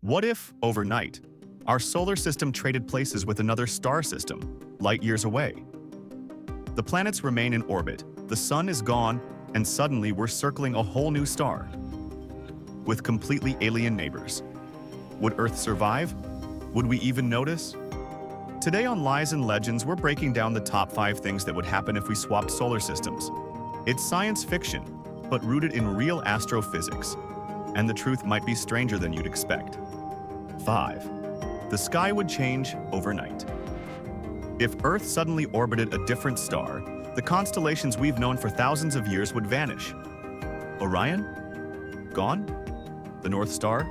What if, overnight, our solar system traded places with another star system, light years away? The planets remain in orbit, the sun is gone, and suddenly we're circling a whole new star with completely alien neighbors. Would Earth survive? Would we even notice? Today on Lies and Legends, we're breaking down the top 5 things that would happen if we swapped solar systems. It's science fiction, but rooted in real astrophysics, and the truth might be stranger than you'd expect. 5. The sky would change overnight. If Earth suddenly orbited a different star, the constellations we've known for thousands of years would vanish. Orion? Gone? The North Star?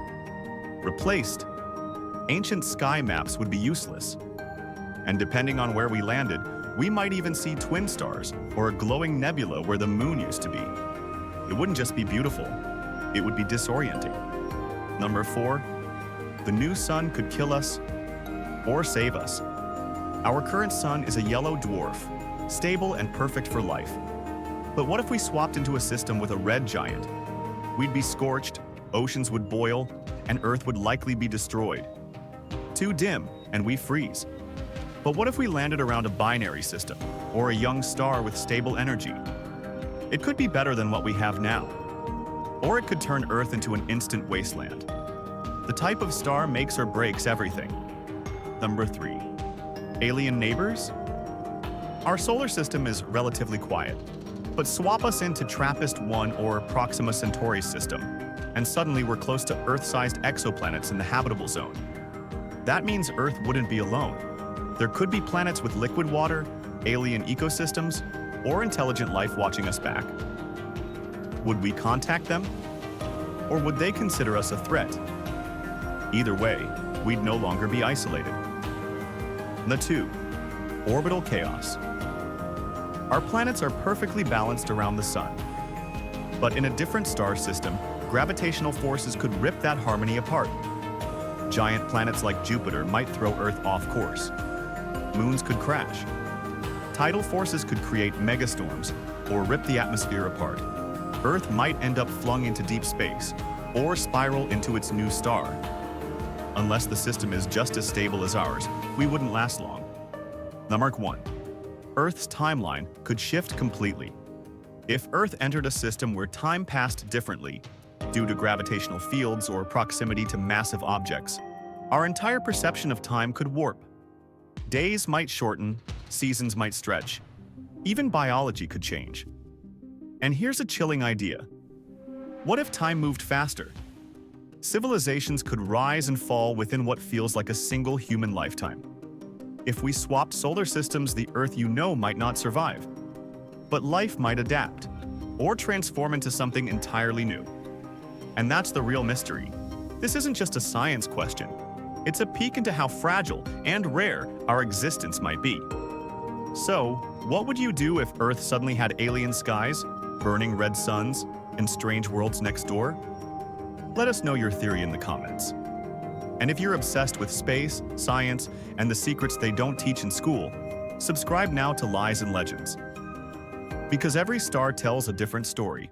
Replaced. Ancient sky maps would be useless. And depending on where we landed, we might even see twin stars or a glowing nebula where the moon used to be. It wouldn't just be beautiful, it would be disorienting. Number 4. The new sun could kill us or save us. Our current sun is a yellow dwarf, stable and perfect for life. But what if we swapped into a system with a red giant? We'd be scorched, oceans would boil, and Earth would likely be destroyed. Too dim, and we freeze. But what if we landed around a binary system, or a young star with stable energy? It could be better than what we have now. Or it could turn Earth into an instant wasteland. The type of star makes or breaks everything. Number 3. Alien neighbors? Our solar system is relatively quiet, but swap us into TRAPPIST-1 or Proxima Centauri system, and suddenly we're close to Earth-sized exoplanets in the habitable zone. That means Earth wouldn't be alone. There could be planets with liquid water, alien ecosystems, or intelligent life watching us back. Would we contact them? Or would they consider us a threat? Either way, we'd no longer be isolated. The 2. Orbital chaos. Our planets are perfectly balanced around the sun. But in a different star system, gravitational forces could rip that harmony apart. Giant planets like Jupiter might throw Earth off course. Moons could crash. Tidal forces could create megastorms or rip the atmosphere apart. Earth might end up flung into deep space or spiral into its new star. Unless the system is just as stable as ours, we wouldn't last long. Number 1. Earth's timeline could shift completely. If Earth entered a system where time passed differently, due to gravitational fields or proximity to massive objects, our entire perception of time could warp. Days might shorten, seasons might stretch. Even biology could change. And here's a chilling idea. What if time moved faster? Civilizations could rise and fall within what feels like a single human lifetime. If we swapped solar systems, the Earth you know might not survive. But life might adapt, or transform into something entirely new. And that's the real mystery. This isn't just a science question. It's a peek into how fragile and rare our existence might be. So, what would you do if Earth suddenly had alien skies, burning red suns, and strange worlds next door? Let us know your theory in the comments. And if you're obsessed with space, science, and the secrets they don't teach in school, subscribe now to Lies and Legends. Because every star tells a different story.